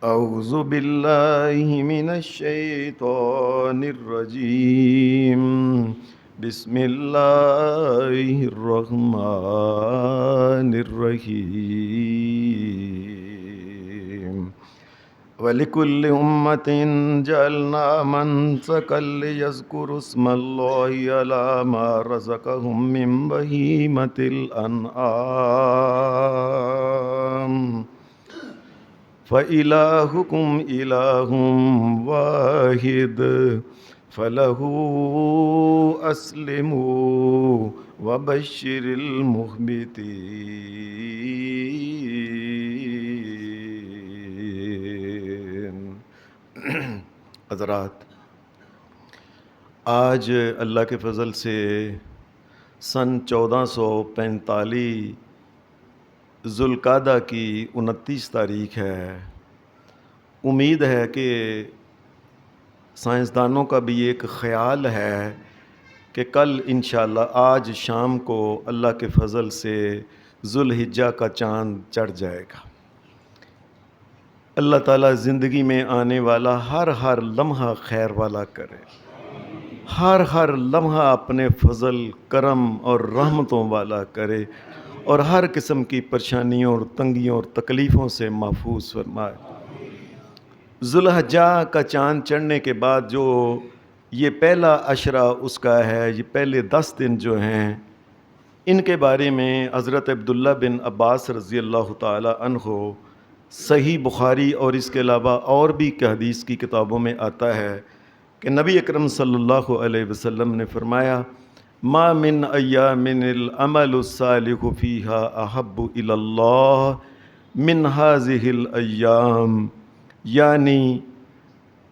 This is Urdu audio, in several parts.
اعوذ باللہ من الشیطان الرجیم بسم اللہ الرحمن الرحیم وَلِكُلِّ أُمَّةٍ جَعَلْنَا مَنسَكًا لِيَذْكُرُوا اسْمَ اللَّهِ عَلَىٰ مَا رَزَقَهُم مِّن بَهِيمَةِ الْأَنْعَامِ فَإِلَٰهُكُمْ إِلَٰهٌ وَاحِدٌ فَلَهُ أَسْلِمُوا وَبَشِّرِ الْمُخْبِتِينَ۔ حضرات، آج اللہ کے فضل سے سن 1445 ذوالقعدہ کی 29 تاریخ ہے۔ امید ہے کہ سائنسدانوں کا بھی ایک خیال ہے کہ کل انشاءاللہ آج شام کو اللہ کے فضل سے ذوالحجہ کا چاند چڑھ جائے گا۔ اللہ تعالیٰ زندگی میں آنے والا ہر لمحہ خیر والا کرے، ہر لمحہ اپنے فضل، کرم اور رحمتوں والا کرے، اور ہر قسم کی پریشانیوں اور تنگیوں اور تکلیفوں سے محفوظ فرمائے۔ ذوالحجہ کا چاند چڑھنے کے بعد جو یہ پہلا عشرہ اس کا ہے، یہ پہلے 10 دن جو ہیں، ان کے بارے میں حضرت عبداللہ بن عباس رضی اللہ تعالی عنہ، صحیح بخاری اور اس کے علاوہ اور بھی حدیث کی کتابوں میں آتا ہے کہ نبی اکرم صلی اللہ علیہ وسلم نے فرمایا، ما من ایام العمل الصالح فیہا احب الی اللہ من ہذہ الایام، یعنی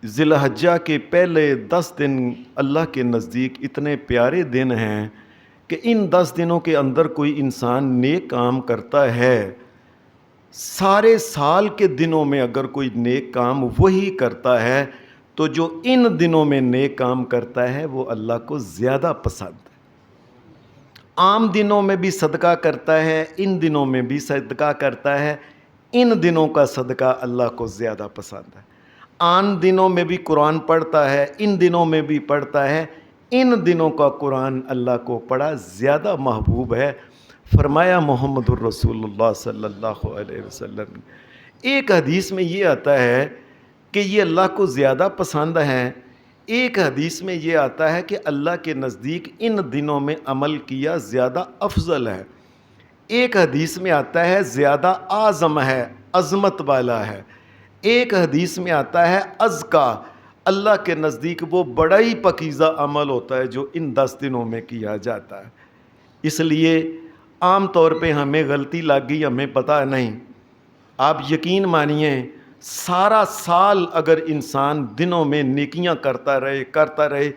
ذی الحجہ کے پہلے 10 دن اللہ کے نزدیک اتنے پیارے دن ہیں کہ ان 10 دنوں کے اندر کوئی انسان نیک کام کرتا ہے، سارے سال کے دنوں میں اگر کوئی نیک کام وہی کرتا ہے تو جو ان دنوں میں نیک کام کرتا ہے وہ اللہ کو زیادہ پسند ہے۔ عام دنوں میں بھی صدقہ کرتا ہے، ان دنوں میں بھی صدقہ کرتا ہے، ان دنوں کا صدقہ اللہ کو زیادہ پسند ہے۔ عام دنوں میں بھی قرآن پڑھتا ہے، ان دنوں میں بھی پڑھتا ہے، ان دنوں کا قرآن اللہ کو پڑھا زیادہ محبوب ہے۔ فرمایا محمد الرسول اللہ صلی اللہ علیہ وسلم۔ ایک حدیث میں یہ آتا ہے کہ یہ اللہ کو زیادہ پسند ہے، ایک حدیث میں یہ آتا ہے کہ اللہ کے نزدیک ان دنوں میں عمل کیا زیادہ افضل ہے، ایک حدیث میں آتا ہے زیادہ اعظم ہے، عظمت والا ہے، ایک حدیث میں آتا ہے ازکا، اللہ کے نزدیک وہ بڑا ہی پاکیزہ عمل ہوتا ہے جو ان 10 دنوں میں کیا جاتا ہے۔ اس لیے عام طور پہ ہمیں غلطی لگ گئی، ہمیں پتہ نہیں۔ آپ یقین مانیے سارا سال اگر انسان دنوں میں نیکیاں کرتا رہے،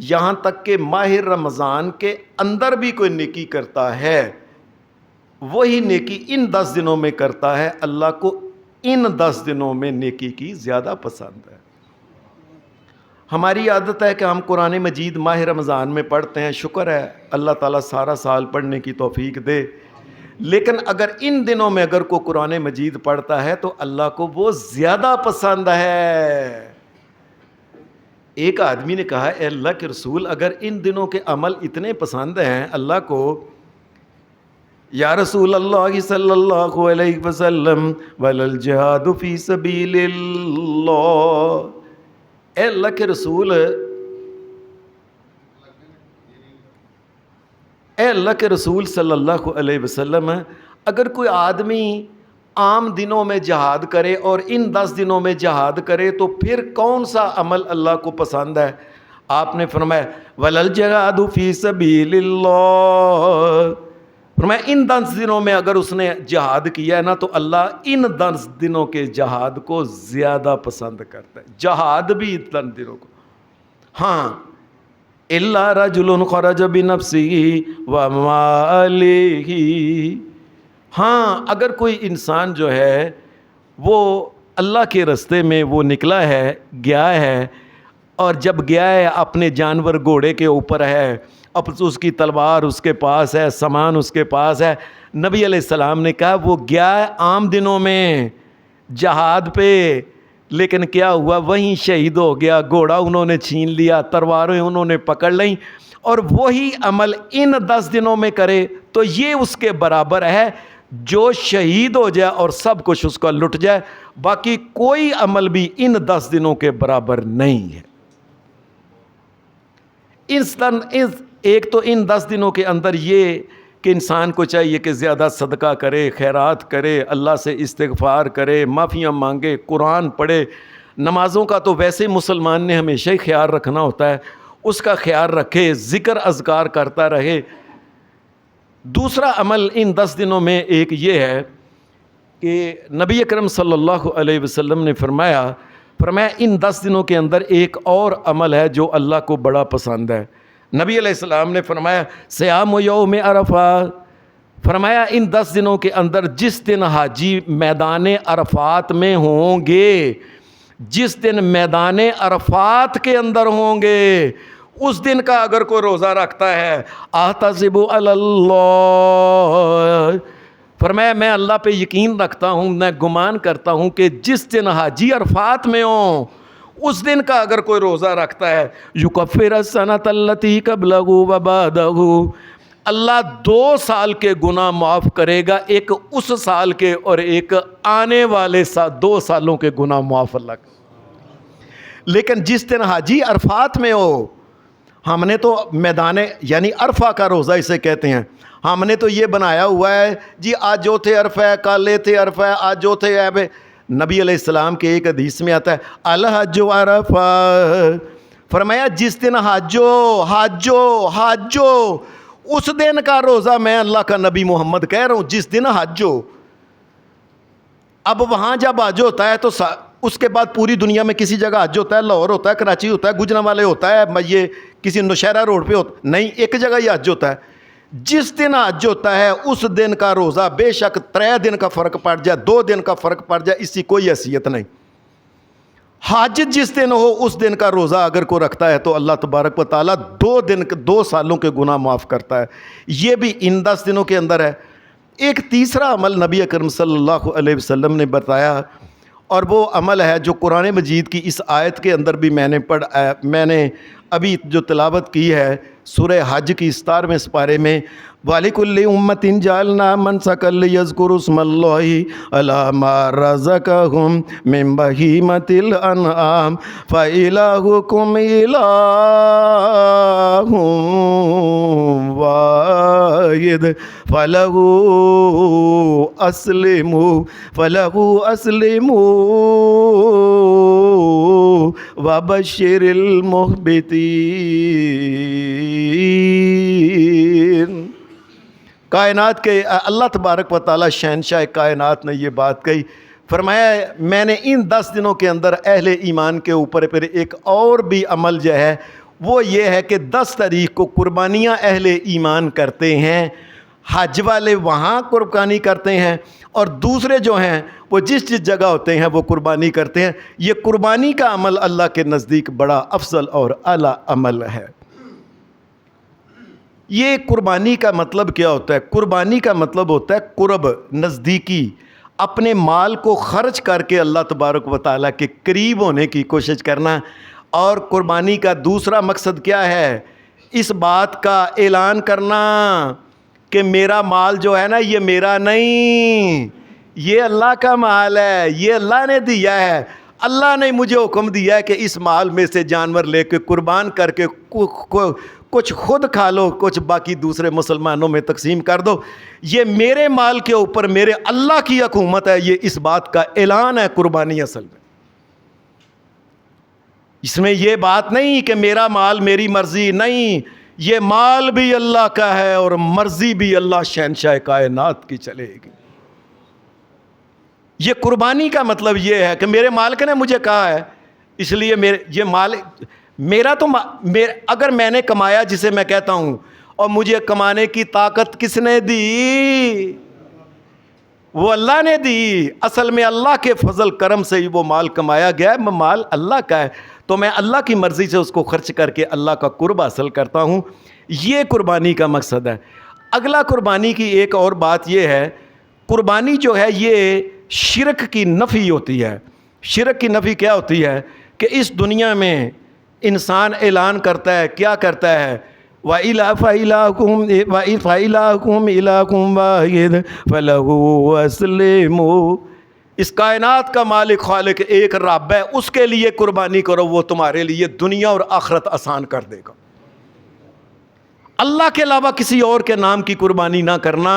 یہاں تک کہ ماہ رمضان کے اندر بھی کوئی نیکی کرتا ہے، وہی نیکی ان 10 دنوں میں کرتا ہے، اللہ کو ان 10 دنوں میں نیکی کی زیادہ پسند ہے۔ ہماری عادت ہے کہ ہم قرآن مجید ماہ رمضان میں پڑھتے ہیں، شکر ہے اللہ تعالیٰ سارا سال پڑھنے کی توفیق دے، لیکن اگر ان دنوں میں اگر کوئی قرآن مجید پڑھتا ہے تو اللہ کو وہ زیادہ پسند ہے۔ ایک آدمی نے کہا، اے اللہ کے رسول، اگر ان دنوں کے عمل اتنے پسند ہیں اللہ کو، یا رسول اللہ صلی اللہ علیہ وسلم، وَلَلْجِهَادُ فِي سَبِيلِ اللَّهِ، اے اللہ کے رسول، اے اللہ کے رسول صلی اللہ علیہ وسلم، اگر کوئی آدمی عام دنوں میں جہاد کرے اور ان 10 دنوں میں جہاد کرے تو پھر کون سا عمل اللہ کو پسند ہے؟ آپ نے فرمایا وَلَلْجِهَادُ فِي سَبِيلِ اللَّهِ، فرمایا ان 10 دنوں میں اگر اس نے جہاد کیا ہے نا تو اللہ ان 10 دنوں کے جہاد کو زیادہ پسند کرتا ہے، جہاد بھی ان 10 دنوں کو۔ ہاں، إِلَّا رَجُلٌ خَرَجَ بِنَفْسِهِ وَمَالِهِ، ہاں اگر کوئی انسان جو ہے وہ اللہ کے راستے میں وہ نکلا ہے، گیا ہے، اور جب گیا ہے اپنے جانور گھوڑے کے اوپر ہے، اب اس کی تلوار اس کے پاس ہے، سامان اس کے پاس ہے، نبی علیہ السلام نے کہا وہ گیا ہے عام دنوں میں جہاد پہ، لیکن کیا ہوا؟ وہیں شہید ہو گیا، گھوڑا انہوں نے چھین لیا، تلواریں انہوں نے پکڑ لیں، اور وہی عمل ان 10 دنوں میں کرے تو یہ اس کے برابر ہے جو شہید ہو جائے اور سب کچھ اس کا لٹ جائے۔ باقی کوئی عمل بھی ان 10 دنوں کے برابر نہیں ہے۔ ایک تو ان 10 دنوں کے اندر یہ کہ انسان کو چاہیے کہ زیادہ صدقہ کرے، خیرات کرے، اللہ سے استغفار کرے، معافیاں مانگے، قرآن پڑھے۔ نمازوں کا تو ویسے مسلمان نے ہمیشہ ہی خیال رکھنا ہوتا ہے، اس کا خیال رکھے، ذکر اذکار کرتا رہے۔ دوسرا عمل ان 10 دنوں میں ایک یہ ہے کہ نبی اکرم صلی اللہ علیہ وسلم نے فرمایا ان 10 دنوں کے اندر ایک اور عمل ہے جو اللہ کو بڑا پسند ہے۔ نبی علیہ السلام نے فرمایا صیام یوم عرفہ، فرمایا ان 10 دنوں کے اندر جس دن حاجی میدان عرفات میں ہوں گے، جس دن میدان عرفات کے اندر ہوں گے، اس دن کا اگر کوئی روزہ رکھتا ہے، احتسب علی اللہ، فرمایا میں اللہ پہ یقین رکھتا ہوں، میں گمان کرتا ہوں کہ جس دن حاجی عرفات میں ہوں اس دن کا اگر کوئی روزہ رکھتا ہے، یکفر السنۃ التی قبلہ و بعدہ، اللہ 2 سال کے گناہ معاف کرے گا، ایک اس سال کے اور ایک آنے والے 2 سالوں کے گناہ معاف اللہ کا۔ لیکن جس دن حاجی عرفات میں ہو، ہم نے تو میدان یعنی عرفہ کا روزہ اسے کہتے ہیں، ہم نے تو یہ بنایا ہوا ہے جی آج جو تھے عرفہ ہے، کل تھے عرفہ ہے، آج جو تھے ہے۔ نبی علیہ السلام کے ایک حدیث میں آتا ہے الحج عرفہ، فرمایا جس دن حاجو اس دن کا روزہ میں اللہ کا نبی محمد کہہ رہا ہوں، جس دن حاجو۔ اب وہاں جب حج ہوتا ہے تو اس کے بعد پوری دنیا میں کسی جگہ حج ہوتا ہے، لاہور ہوتا ہے، کراچی ہوتا ہے، گوجرانوالے ہوتا ہے، یہ کسی نوشہرہ روڈ پہ ہوتا نہیں، ایک جگہ ہی حج ہوتا ہے۔ جس دن حج ہوتا ہے اس دن کا روزہ، بے شک 3 دن کا فرق پڑ جائے، 2 دن کا فرق پڑ جائے، اس کی کوئی حیثیت نہیں۔ حج جس دن ہو اس دن کا روزہ اگر کوئی رکھتا ہے تو اللہ تبارک و تعالیٰ 2 سالوں کے گناہ معاف کرتا ہے۔ یہ بھی ان 10 دنوں کے اندر ہے۔ ایک تیسرا عمل نبی اکرم صلی اللہ علیہ وسلم نے بتایا، اور وہ عمل ہے جو قرآن مجید کی اس آیت کے اندر بھی میں نے ابھی جو تلاوت کی ہے سورہ حج کی 17ویں سپارے میں، وَلِكُلِّ أُمَّةٍ جَعَلْنَا مَنْسَكًا لِيَذْكُرُوا اسْمَ اللَّهِ عَلَىٰ مَا رَزَقَهُم مِّن بَهِيمَةِ الْأَنْعَامِ فَإِلَٰهُكُمْ إِلَٰهٌ وَاحِدٌ فَلَهُ أَسْلِمُوا وَبَشِّرِ الْمُخْبِتِينَ۔ کائنات کے اللہ تبارک و تعالیٰ شہنشاہ کائنات نے یہ بات کہی، فرمایا میں نے ان 10 دنوں کے اندر اہل ایمان کے اوپر پھر ایک اور بھی عمل جو ہے وہ یہ ہے کہ 10 تاریخ کو قربانیاں اہل ایمان کرتے ہیں، حج والے وہاں قربانی کرتے ہیں، اور دوسرے جو ہیں وہ جس جگہ ہوتے ہیں وہ قربانی کرتے ہیں۔ یہ قربانی کا عمل اللہ کے نزدیک بڑا افضل اور اعلیٰ عمل ہے۔ یہ قربانی کا مطلب کیا ہوتا ہے؟ قربانی کا مطلب ہوتا ہے قرب، نزدیکی، اپنے مال کو خرچ کر کے اللہ تبارک و تعالیٰ کے قریب ہونے کی کوشش کرنا۔ اور قربانی کا دوسرا مقصد کیا ہے؟ اس بات کا اعلان کرنا کہ میرا مال جو ہے نا یہ میرا نہیں، یہ اللہ کا مال ہے، یہ اللہ نے دیا ہے، اللہ نے مجھے حکم دیا ہے کہ اس مال میں سے جانور لے کے قربان کر کے کچھ خود کھا لو، کچھ باقی دوسرے مسلمانوں میں تقسیم کر دو۔ یہ میرے مال کے اوپر میرے اللہ کی حکومت ہے، یہ اس بات کا اعلان ہے قربانی اصل میں۔ اس میں یہ بات نہیں کہ میرا مال میری مرضی، نہیں، یہ مال بھی اللہ کا ہے اور مرضی بھی اللہ شہنشاہ کائنات کی چلے گی۔ یہ قربانی کا مطلب یہ ہے کہ میرے مالک نے مجھے کہا ہے، اس لیے یہ مال میرا تو اگر میں نے کمایا جسے میں کہتا ہوں، اور مجھے کمانے کی طاقت کس نے دی؟ وہ اللہ نے دی۔ اصل میں اللہ کے فضل کرم سے ہی وہ مال کمایا گیا ہے، مال اللہ کا ہے، تو میں اللہ کی مرضی سے اس کو خرچ کر کے اللہ کا قرب حاصل کرتا ہوں۔ یہ قربانی کا مقصد ہے۔ اگلا قربانی کی ایک اور بات یہ ہے، قربانی جو ہے یہ شرک کی نفی ہوتی ہے۔ شرک کی نفی کیا ہوتی ہے کہ اس دنیا میں انسان اعلان کرتا ہے، کیا کرتا ہے، فَإِلَٰهُكُمْ إِلَٰهٌ وَاحِدٌ فَلَهُ أَسْلِمُوا، اس کائنات کا مالک خالق ایک رب ہے، اس کے لیے قربانی کرو، وہ تمہارے لیے دنیا اور آخرت آسان کر دے گا۔ اللہ کے علاوہ کسی اور کے نام کی قربانی نہ کرنا،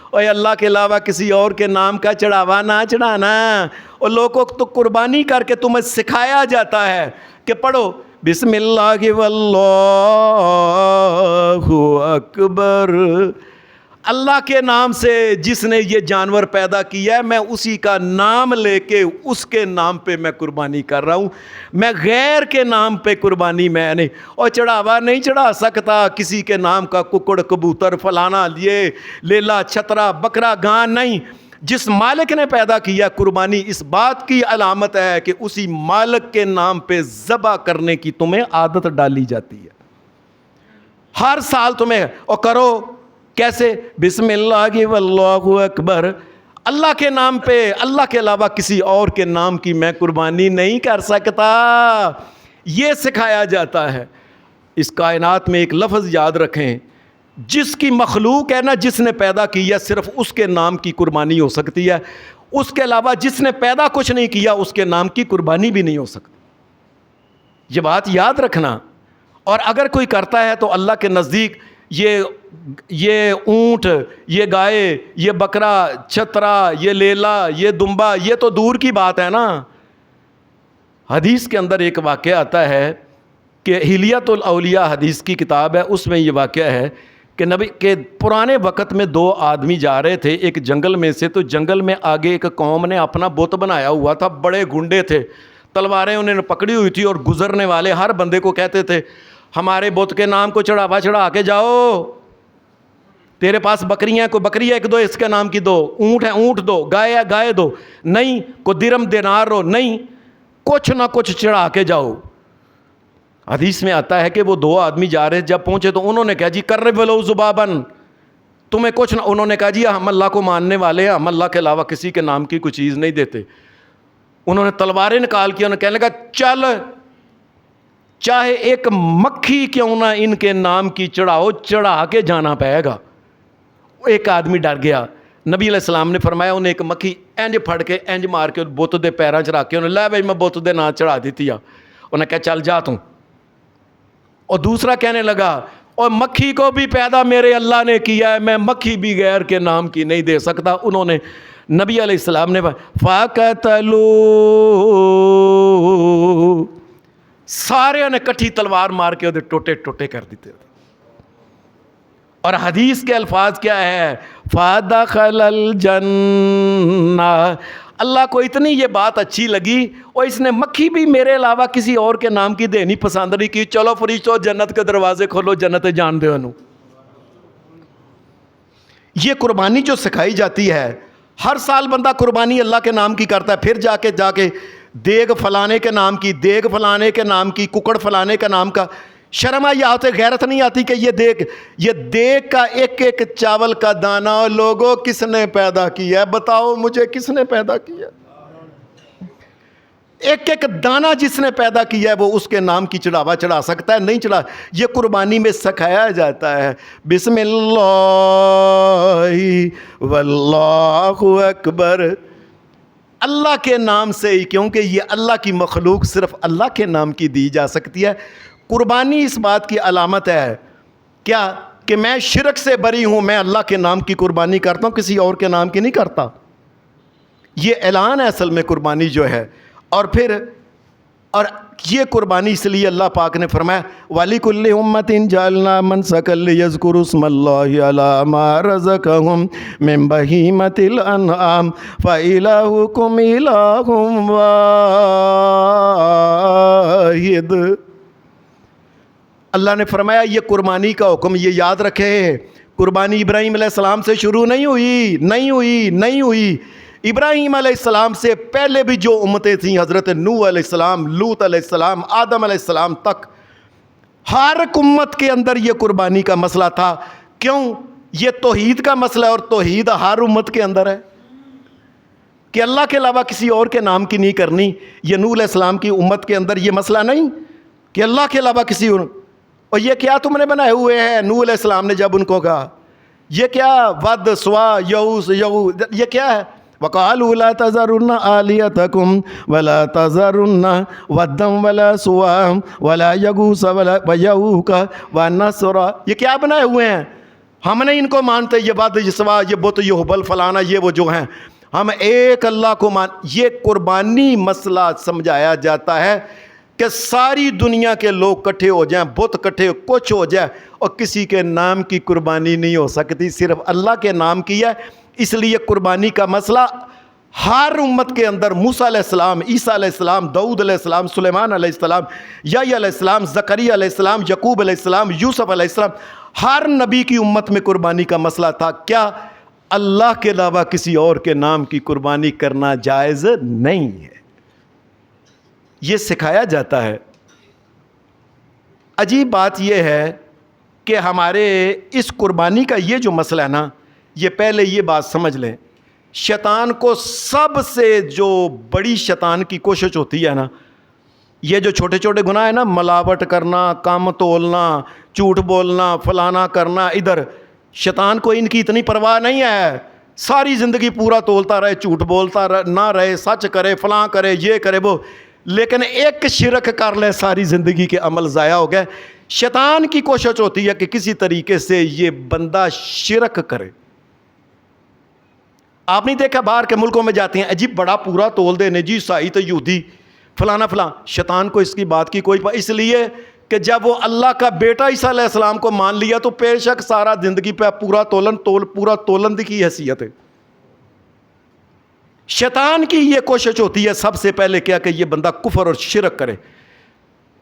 اور اللہ کے علاوہ کسی اور کے نام کا چڑھاوا نہ چڑھانا۔ اور لوگوں کو تو قربانی کر کے تمہیں سکھایا جاتا ہے کہ پڑھو بسم اللہ واللہ اکبر، اللہ کے نام سے جس نے یہ جانور پیدا کیا ہے، میں اسی کا نام لے کے اس کے نام پہ میں قربانی کر رہا ہوں، میں غیر کے نام پہ قربانی میں نہیں، اور چڑھاوا نہیں چڑھا سکتا کسی کے نام کا، ککڑ کبوتر فلانا یہ لیلا چھترا بکرا گاں نہیں۔ جس مالک نے پیدا کیا قربانی اس بات کی علامت ہے کہ اسی مالک کے نام پہ ذبح کرنے کی تمہیں عادت ڈالی جاتی ہے۔ ہر سال تمہیں اور کرو کیسے، بسم اللہ واللہ اکبر، اللہ کے نام پہ، اللہ کے علاوہ کسی اور کے نام کی میں قربانی نہیں کر سکتا، یہ سکھایا جاتا ہے۔ اس کائنات میں ایک لفظ یاد رکھیں، جس کی مخلوق ہے نا، جس نے پیدا کیا صرف اس کے نام کی قربانی ہو سکتی ہے، اس کے علاوہ جس نے پیدا کچھ نہیں کیا اس کے نام کی قربانی بھی نہیں ہو سکتی، یہ بات یاد رکھنا۔ اور اگر کوئی کرتا ہے تو اللہ کے نزدیک یہ اونٹ، یہ گائے، یہ بکرا، چھترا، یہ لیلا، یہ دمبا، یہ تو دور کی بات ہے نا۔ حدیث کے اندر ایک واقعہ آتا ہے کہ حلیۃ الاولیاء حدیث کی کتاب ہے، اس میں یہ واقعہ ہے کہ نبی کے پرانے وقت میں دو آدمی جا رہے تھے ایک جنگل میں سے، تو جنگل میں آگے ایک قوم نے اپنا بت بنایا ہوا تھا، بڑے گنڈے تھے، تلواریں انہوں نے پکڑی ہوئی تھی، اور گزرنے والے ہر بندے کو کہتے تھے ہمارے بت کے نام کو چڑھاوا چڑھا کے جاؤ، تیرے پاس بکریاں کو بکری ایک دو اس کے نام کی دو، اونٹ ہے اونٹ دو، گائے ہے گائے دو، نہیں کو درم دینار دو، نہیں کچھ نہ کچھ چڑھا کے جاؤ۔ حدیث میں آتا ہے کہ وہ دو آدمی جا رہے، جب پہنچے تو انہوں نے کہا جی قرب لو ذبابن، تمہیں کچھ نہ، انہوں نے کہا جی ہم اللہ کو ماننے والے ہیں، ہم اللہ کے علاوہ کسی کے نام کی کوئی چیز نہیں دیتے۔ انہوں نے تلواریں نکال کے انہوں نے کہنے لگا چل چاہے ایک مکھی کیوں نہ ان کے نام کی چڑھاؤ، چڑھا کے جانا پائے گا۔ ایک آدمی ڈر گیا، نبی علیہ السلام نے فرمایا انہیں ایک مکھی انج پھڑ کے انج مار کے بت دے پیراں چ رکھ کے انہیں لے بھائی میں بت دے نام چڑھا دیتی ہے، انہوں نے کہا چل جا توں۔ اور دوسرا کہنے لگا اور مکھی کو بھی پیدا میرے اللہ نے کیا ہے، میں مکھی بھی غیر کے نام کی نہیں دے سکتا۔ انہوں نے نبی علیہ السلام نے فَقَتَلُوا، سارے نے کٹھی تلوار مار کے ٹوٹے ٹوٹے کر دیتے۔ اور حدیث کے الفاظ کیا ہے، فَدَخَلَ الْجَنَّةَ، اللہ کو اتنی یہ بات اچھی لگی اور اس نے مکھی بھی میرے علاوہ کسی اور کے نام کی دینی پسند نہیں کی، چلو فرشتوں جنت کے دروازے کھولو، جنت جان دے انہوں۔ یہ قربانی جو سکھائی جاتی ہے، ہر سال بندہ قربانی اللہ کے نام کی کرتا ہے، پھر جا کے دیگ فلانے کے نام کی، دیگ فلانے کے نام کی، ککڑ فلانے کا نام کا، شرم آئی آتے، غیرت نہیں آتی کہ یہ دیگ کا ایک ایک چاول کا دانہ لوگوں کس نے پیدا کیا ہے، بتاؤ مجھے کس نے پیدا کیا؟ ایک ایک دانہ جس نے پیدا کیا ہے وہ اس کے نام کی چڑھاوا چڑھا سکتا ہے؟ نہیں چڑھا۔ یہ قربانی میں سکھایا جاتا ہے بسم اللہ واللہ اکبر، اللہ کے نام سے ہی، کیونکہ یہ اللہ کی مخلوق صرف اللہ کے نام کی دی جا سکتی ہے۔ قربانی اس بات کی علامت ہے کیا کہ میں شرک سے بری ہوں، میں اللہ کے نام کی قربانی کرتا ہوں، کسی اور کے نام کی نہیں کرتا۔ یہ اعلان ہے اصل میں قربانی جو ہے۔ اور پھر یہ قربانی اس لیے اللہ پاک نے فرمایا وَلِكُلِّ أُمَّةٍ جَعَلْنَا مَنْسَكًا لِيَذْكُرُوا اسْمَ اللَّهِ عَلَىٰ مَا رَزَقَهُم مِّن بَهِيمَةِ الْأَنْعَامِ فَإِلَٰهُكُمْ إِلَٰهٌ وَاحِدٌ۔ اللہ نے فرمایا یہ قربانی کا حکم یہ یاد رکھے، قربانی ابراہیم علیہ السلام سے شروع نہیں ہوئی۔ ابراہیم علیہ السلام سے پہلے بھی جو امتیں تھیں، حضرت نوح علیہ السلام، لوط علیہ السلام، آدم علیہ السلام تک، ہر امت کے اندر یہ قربانی کا مسئلہ تھا۔ کیوں؟ یہ توحید کا مسئلہ ہے اور توحید ہر امت کے اندر ہے۔ کہ اللہ کے علاوہ کسی اور کے نام کی نہیں کرنی. یہ نوح علیہ السلام کی امت کے اندر یہ مسئلہ نہیں کہ اللہ کے علاوہ کسی اور یہ کیا تم نے بنائے ہوئے ہیں. نوح علیہ السلام نے جب ان کو کہا یہ کیا ود سوا یعوث یہ کیا ہے. وَقَالُوا لَا تَذَرُنَّ آلِهَتَكُمْ وَلَا تَذَرُنَّ وَدًّا وَلَا سُوَاعًا وَلَا يَغُوثَ وَيَعُوقَ وَنَسْرَ. یہ کیا بنائے ہوئے ہیں؟ ہم نہیں ان کو مانتے. یہ ود یہ سوا یہ بت یہ حبل فلانا یہ وہ جو ہیں. ہم ایک اللہ کو یہ قربانی مسئلہ سمجھایا جاتا ہے کہ ساری دنیا کے لوگ کٹھے ہو جائیں, بت کٹھے کچھ ہو جائے, اور کسی کے نام کی قربانی نہیں ہو سکتی, صرف اللہ کے نام کی ہے. اس لیے قربانی کا مسئلہ ہر امت کے اندر موسیٰ علیہ السلام, عیسیٰ علیہ السلام, داؤد علیہ السلام, سلیمان علیہ السلام, یحییٰ علیہ السلام, زکریا علیہ السلام, یعقوب علیہ السلام, یوسف علیہ السلام, ہر نبی کی امت میں قربانی کا مسئلہ تھا. کیا اللہ کے علاوہ کسی اور کے نام کی قربانی کرنا جائز نہیں ہے. یہ سکھایا جاتا ہے. عجیب بات یہ ہے کہ ہمارے اس قربانی کا یہ جو مسئلہ ہے نا, یہ پہلے یہ بات سمجھ لیں, شیطان کو سب سے جو بڑی شیطان کی کوشش ہوتی ہے نا, یہ جو چھوٹے چھوٹے گناہ ہیں نا, ملاوٹ کرنا, کم تولنا, جھوٹ بولنا, فلانا کرنا, ادھر شیطان کو ان کی اتنی پرواہ نہیں ہے. ساری زندگی پورا تولتا رہے, جھوٹ بولتا نہ رہے, سچ کرے, فلاں کرے, یہ کرے وہ, لیکن ایک شرک کر لے ساری زندگی کے عمل ضائع ہو گئے. شیطان کی کوشش ہوتی ہے کہ کسی طریقے سے یہ بندہ شرک کرے. آپ نہیں دیکھا باہر کے ملکوں میں جاتے ہیں, عجیب بڑا پورا تول دینے جی عیسائی تو یہودی فلانا فلاں. شیطان کو اس کی بات کی کوئی اس لیے کہ جب وہ اللہ کا بیٹا عیسیٰ علیہ السلام کو مان لیا تو بے شک سارا زندگی پہ پورا تولن کی حیثیت ہے. شیطان کی یہ کوشش ہوتی ہے سب سے پہلے کیا کہ یہ بندہ کفر اور شرک کرے,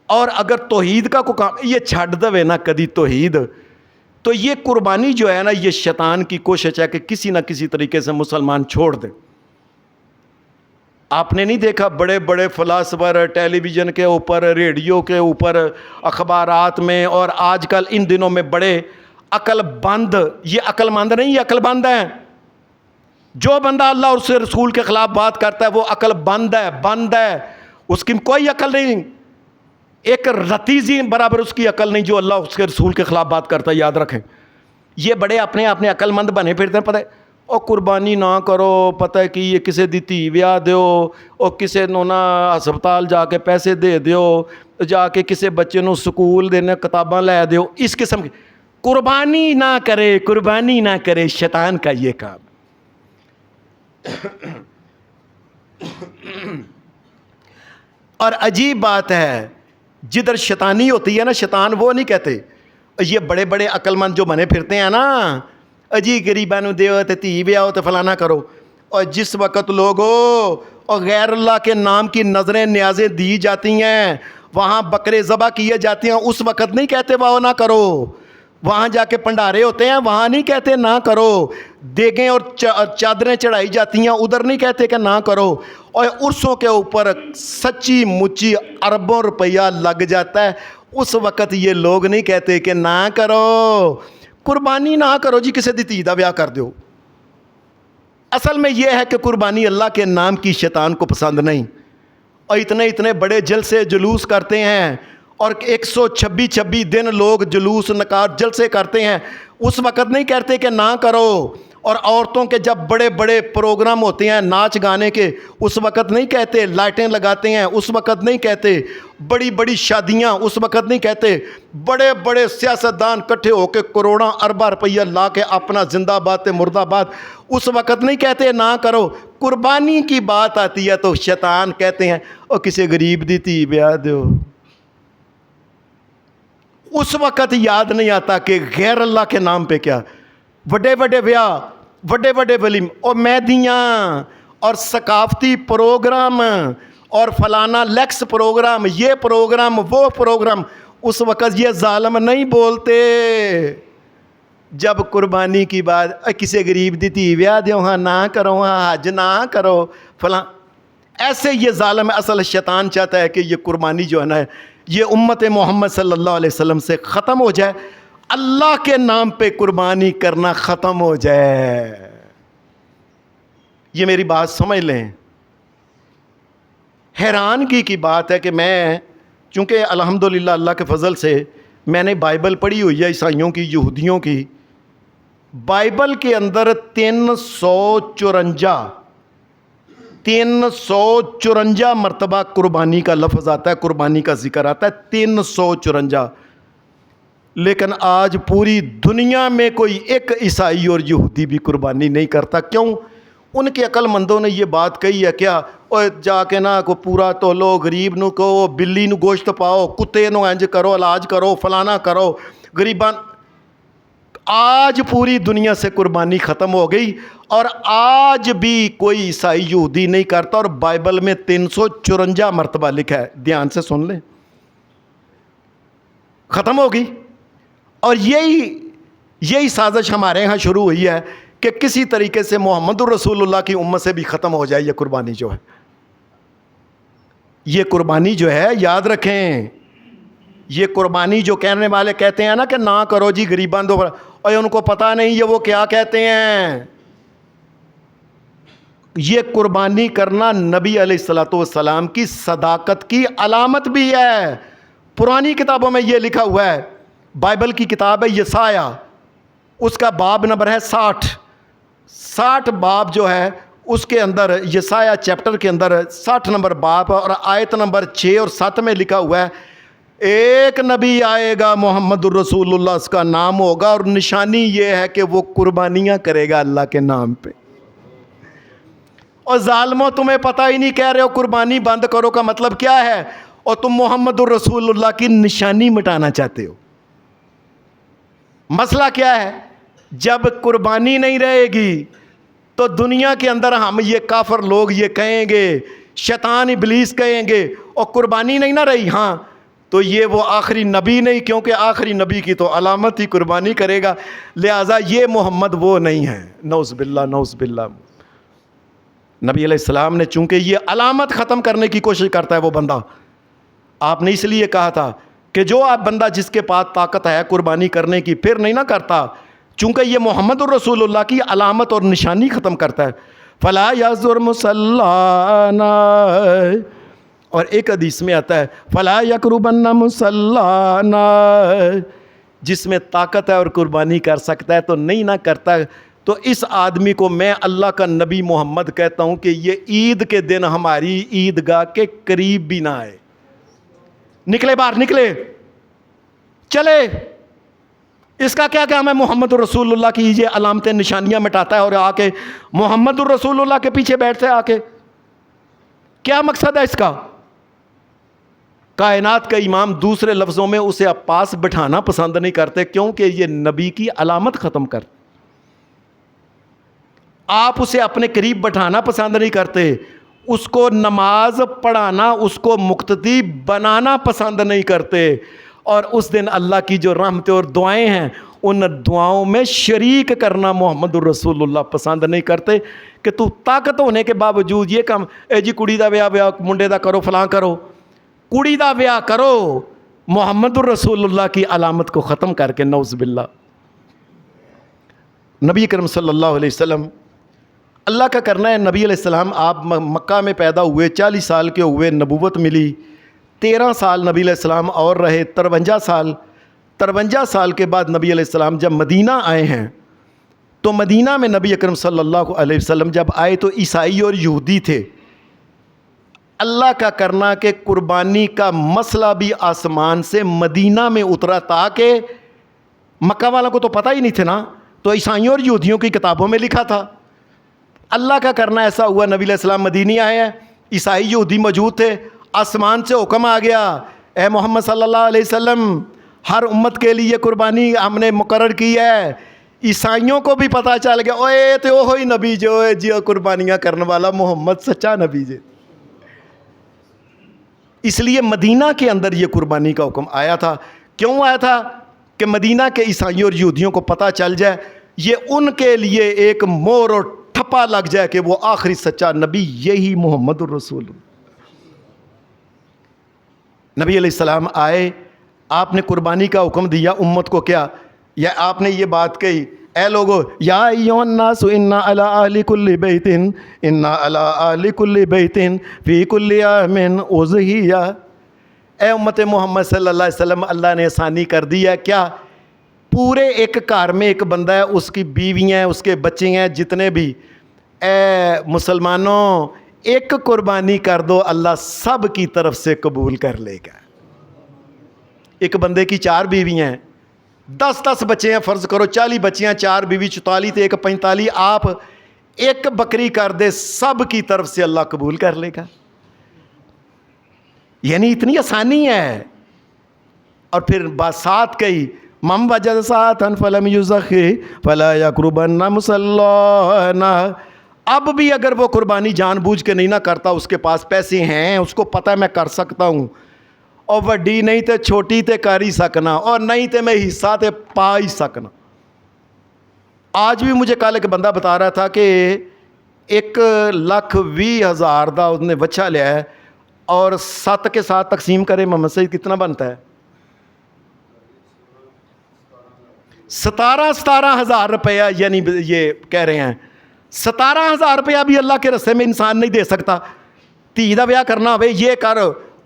اور اگر توحید کا کو کام یہ چھڈ دے نا کدی توحید, تو یہ قربانی جو ہے نا, یہ شیطان کی کوشش ہے کہ کسی نہ کسی طریقے سے مسلمان چھوڑ دے. آپ نے نہیں دیکھا بڑے بڑے فلاسفر ٹیلی ویژن کے اوپر, ریڈیو کے اوپر, اخبارات میں, اور آج کل ان دنوں میں بڑے عقل بند, یہ عقل مند نہیں, یہ عقل بند ہیں. جو بندہ اللہ اور اس کے رسول کے خلاف بات کرتا ہے وہ عقل بند ہے, اس کی کوئی عقل نہیں, ایک رتیزی برابر اس کی عقل نہیں جو اللہ اور اس کے رسول کے خلاف بات کرتا ہے. یاد رکھیں, یہ بڑے اپنے عقل مند بنے پھرتے ہیں. پتہ ہے اور قربانی نہ کرو, پتہ ہے کہ یہ کسے دیتی ویاہ دیو, اور کسے نو نا ہسپتال جا کے پیسے دے دیو, جا کے کسے بچے نو سکول دینے کتاباں لے دیو. اس قسم کی قربانی نہ کرے شیطان کا یہ کام. اور عجیب بات ہے, جدھر شیطانی ہوتی ہے نا, شیطان وہ نہیں کہتے. یہ بڑے بڑے عقل مند جو بنے پھرتے ہیں نا, اجی غریباں نو دیو تے تھی بیاؤ تے فلانا کرو, اور جس وقت لوگوں اور غیر اللہ کے نام کی نظریں نیازیں دی جاتی ہیں, وہاں بکرے ذبح کیے جاتے ہیں, اس وقت نہیں کہتے وہ نہ کرو. وہاں جا کے پنڈارے ہوتے ہیں, وہاں نہیں کہتے نہ کرو. دیگیں اور چادریں چڑھائی جاتی ہیں, ادھر نہیں کہتے کہ نہ کرو. اور عرسوں کے اوپر سچی مچی اربوں روپیہ لگ جاتا ہے, اس وقت یہ لوگ نہیں کہتے کہ نہ کرو, قربانی نہ کرو جی, کسے دی تھی دا بیاہ کر دو. اصل میں یہ ہے کہ قربانی اللہ کے نام کی شیطان کو پسند نہیں, اور اتنے بڑے جلسے جلوس کرتے ہیں, اور 126 دن لوگ جلوس نکار جلسے کرتے ہیں, اس وقت نہیں کہتے کہ نہ کرو. اور عورتوں کے جب بڑے بڑے پروگرام ہوتے ہیں ناچ گانے کے, اس وقت نہیں کہتے. لائٹیں لگاتے ہیں, اس وقت نہیں کہتے. بڑی بڑی شادیاں, اس وقت نہیں کہتے. بڑے بڑے سیاستدان کٹھے ہو کے کروڑاں ارباں روپیہ لا کے اپنا زندہ باد مرد آباد, اس وقت نہیں کہتے نہ کرو. قربانی کی بات آتی ہے تو شیطان کہتے ہیں اور کسی غریب دی تھی بیاہ دو. اس وقت یاد نہیں آتا کہ غیر اللہ کے نام پہ کیا بڑے بڑے بیاہ, بڑے بڑے ولیم اور مہندیاں اور ثقافتی پروگرام اور فلانا لیکس پروگرام, یہ پروگرام وہ پروگرام. اس وقت یہ ظالم نہیں بولتے. جب قربانی کی بات, کسی غریب دی تھی بیاہ دیو, ہاں نہ کرو, ہاں حج نہ کرو فلاں, ایسے یہ ظالم ہے. اصل شیطان چاہتا ہے کہ یہ قربانی جو ہے نا, یہ امت محمد صلی اللہ علیہ وسلم سے ختم ہو جائے, اللہ کے نام پہ قربانی کرنا ختم ہو جائے. یہ میری بات سمجھ لیں. حیرانگی کی بات ہے کہ میں چونکہ الحمدللہ اللہ کے فضل سے میں نے بائبل پڑھی ہوئی ہے عیسائیوں کی، یہودیوں کی. بائبل کے اندر 354 مرتبہ قربانی کا لفظ آتا ہے، قربانی کا ذکر آتا ہے 354. لیکن آج پوری دنیا میں کوئی ایک عیسائی اور یہودی بھی قربانی نہیں کرتا. کیوں؟ ان کے عقل مندوں نے یہ بات کہی ہے کیا، اور جا کے نہ کو پورا تولو، غریب نو کو، بلی نو گوشت پاؤ، کتے نو انج کرو، علاج کرو، فلانا کرو، غریبان. آج پوری دنیا سے قربانی ختم ہو گئی اور آج بھی کوئی عیسائی یہودی نہیں کرتا. اور بائبل میں 354 مرتبہ لکھا ہے. دھیان سے سن لیں، ختم ہو گئی. اور یہی سازش ہمارے ہاں شروع ہوئی ہے کہ کسی طریقے سے محمد الرسول اللہ کی امت سے بھی ختم ہو جائے یہ قربانی جو ہے. یہ قربانی جو ہے یاد رکھیں، یہ قربانی جو کہنے والے کہتے ہیں نا کہ نہ کرو جی غریبان دو، اور ان کو پتہ نہیں یہ وہ کیا کہتے ہیں. یہ قربانی کرنا نبی علیہ الصلوۃ والسلام کی صداقت کی علامت بھی ہے. پرانی کتابوں میں یہ لکھا ہوا ہے. بائبل کی کتاب ہے یسایہ، اس کا باب نمبر ہے 60 باب جو ہے اس کے اندر، یسایہ چیپٹر کے اندر 60 نمبر باب اور آیت نمبر 6 اور 7 میں لکھا ہوا ہے ایک نبی آئے گا محمد الرسول اللہ اس کا نام ہوگا، اور نشانی یہ ہے کہ وہ قربانیاں کرے گا اللہ کے نام پہ. اور ظالموں تمہیں پتہ ہی نہیں، کہہ رہے ہو قربانی بند کرو کا مطلب کیا ہے، اور تم محمد الرسول اللہ کی نشانی مٹانا چاہتے ہو. مسئلہ کیا ہے؟ جب قربانی نہیں رہے گی تو دنیا کے اندر ہم یہ کافر لوگ یہ کہیں گے، شیطان ابلیس کہیں گے، اور قربانی نہیں نہ رہی، ہاں تو یہ وہ آخری نبی نہیں، کیونکہ آخری نبی کی تو علامت ہی قربانی کرے گا، لہٰذا یہ محمد وہ نہیں ہے. نعوذ باللہ نعوذ باللہ. نبی علیہ السلام نے چونکہ یہ علامت ختم کرنے کی کوشش کرتا ہے وہ بندہ، آپ نے اس لیے کہا تھا کہ جو آپ بندہ جس کے پاس طاقت ہے قربانی کرنے کی پھر نہیں نہ کرتا، چونکہ یہ محمد الرسول اللہ کی علامت اور نشانی ختم کرتا ہے. فلا یزر مصلانا، اور ایک حدیث میں آتا ہے فلا یقربن مصلانا، جس میں طاقت ہے اور قربانی کر سکتا ہے تو نہیں نہ کرتا. تو اس آدمی کو میں اللہ کا نبی محمد کہتا ہوں کہ یہ عید کے دن ہماری عیدگاہ کے قریب بھی نہ آئے. نکلے باہر، نکلے چلے. اس کا کیا کام ہے؟ محمد الرسول اللہ کی یہ علامتیں نشانیاں مٹاتا ہے اور آ کے محمد الرسول اللہ کے پیچھے بیٹھتا ہے. آ کے کیا مقصد ہے اس کا؟ کائنات کا امام دوسرے لفظوں میں اسے پاس بٹھانا پسند نہیں کرتے، کیونکہ یہ نبی کی علامت ختم کر. آپ اسے اپنے قریب بٹھانا پسند نہیں کرتے، اس کو نماز پڑھانا، اس کو مقتدی بنانا پسند نہیں کرتے، اور اس دن اللہ کی جو رحمتیں اور دعائیں ہیں ان دعاؤں میں شریک کرنا محمد الرسول اللہ پسند نہیں کرتے. کہ تو طاقت ہونے کے باوجود یہ کام، اے جی کڑی دا ویاہ منڈے دا کرو، فلاں کرو، کڑی دا ویاہ کرو، محمد الرسول اللہ کی علامت کو ختم کر کے. نعوذ باللہ. نبی کرم صلی اللہ علیہ وسلم اللہ کا کرنا ہے. نبی علیہ السلام آپ مکہ میں پیدا ہوئے، 40 سال کے ہوئے، نبوت ملی، 13 سال نبی علیہ السلام اور رہے، 53 سال کے بعد نبی علیہ السلام جب مدینہ آئے ہیں تو مدینہ میں نبی اکرم صلی اللہ علیہ وسلم جب آئے تو عیسائی اور یہودی تھے. اللہ کا کرنا کہ قربانی کا مسئلہ بھی آسمان سے مدینہ میں اترا، تاکہ مکہ والوں کو تو پتہ ہی نہیں تھے نا، تو عیسائیوں اور یہودیوں کی کتابوں میں لکھا تھا. اللہ کا کرنا ایسا ہوا، نبی علیہ السلام مدینی آئے ہیں، عیسائی یہودی موجود تھے، آسمان سے حکم آ گیا، اے محمد صلی اللہ علیہ وسلم ہر امت کے لیے قربانی ہم نے مقرر کی ہے. عیسائیوں کو بھی پتہ چل گیا، اوے تو وہی نبی جو ہے جی قربانیاں کرنے والا محمد سچا نبی جی. اس لیے مدینہ کے اندر یہ قربانی کا حکم آیا تھا. کیوں آیا تھا؟ کہ مدینہ کے عیسائیوں اور یہودیوں کو پتہ چل جائے، یہ ان کے لیے ایک مور اور ٹھپا لگ جائے کہ وہ آخری سچا نبی یہی محمد الرسول. نبی علیہ السلام آئے، آپ نے قربانی کا حکم دیا امت کو. کیا یا آپ نے یہ بات کہی اے لوگو یا ایھا الناس ان علی اہل کل بیت ان علی اہل کل بیت فی کل عام اضحیہ، اے امت محمد صلی اللہ علیہ وسلم، اللہ نے آسانی کر دی ہے کیا؟ پورے ایک گھر میں ایک بندہ ہے، اس کی بیویاں ہیں، اس کے بچے ہیں، جتنے بھی، اے مسلمانوں ایک قربانی کر دو، اللہ سب کی طرف سے قبول کر لے گا۔ ایک بندے کی 4 بیویاں ہیں، 10 بچے ہیں، فرض کرو 40 بچے ہیں، 4 بیوی 44 تے 1 45، آپ ایک بکری کر دے، سب کی طرف سے اللہ قبول کر لے گا۔ یعنی اتنی آسانی ہے۔ اور پھر بات ساتھ کہی، من وجد ساعة فلم یضحی فلا یقربن مصلانا، اب بھی اگر وہ قربانی جان بوجھ کے نہیں نہ کرتا، اس کے پاس پیسے ہیں، اس کو پتہ ہے میں کر سکتا ہوں، اور وڈی نہیں تے چھوٹی تے کر ہی سکنا، اور نہیں تے میں حصہ تے پا ہی سکنا۔ آج بھی مجھے کل ایک بندہ بتا رہا تھا کہ 1,20,000 دا اس نے بچہ لیا ہے، اور 7 کے ساتھ تقسیم کرے محمد سعید کتنا بنتا ہے؟ 17,000 روپیہ، یعنی یہ کہہ رہے ہیں 17,000 روپیہ بھی اللہ کے رستے میں انسان نہیں دے سکتا۔ دھی دا بیاہ کرنا ہوئے یہ کر،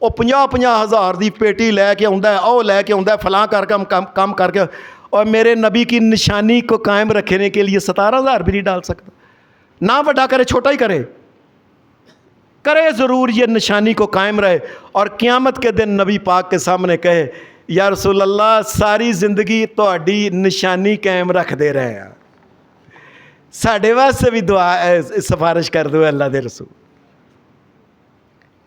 وہ 50,000 دی پیٹی لے کے آندا ہے، او لے کے آندا ہے، فلاں کر کے کام کر کے، اور میرے نبی کی نشانی کو قائم رکھنے کے لیے 17,000 بھی نہیں ڈال سکتا۔ نہ بڑا کرے، چھوٹا ہی کرے ضرور یہ نشانی کو قائم رہے، اور قیامت کے دن نبی پاک کے سامنے کہے یا رسول اللہ ساری زندگی تہاڈی نشانی قائم رکھ دے رہے ہیں، ساڈے واسطے بھی دعا سفارش کر دو اللہ دے رسول۔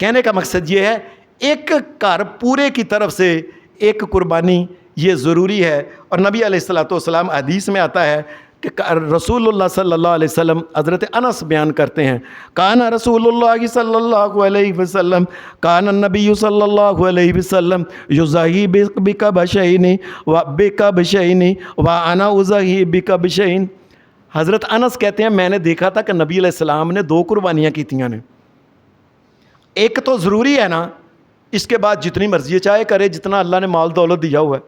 کہنے کا مقصد یہ ہے ایک گھر پورے کی طرف سے ایک قربانی یہ ضروری ہے۔ اور نبی علیہ الصلوۃ والسلام حدیث میں آتا ہے کہ رسول اللہ صلی اللہ علیہ وسلم، حضرت انس بیان کرتے ہیں، کان رسول اللہ صلی اللہ علیہ وسلم، کان النبی صلی اللہ علیہ وسلم یضحی بکبشین وانا اضحی بکبشین۔ حضرت انس کہتے ہیں میں نے دیکھا تھا کہ نبی علیہ السلام نے 2 قربانیاں کیتیاں نے، ایک تو ضروری ہے نا، اس کے بعد جتنی مرضی چاہے کرے، جتنا اللہ نے مال دولت دیا ہوا ہے۔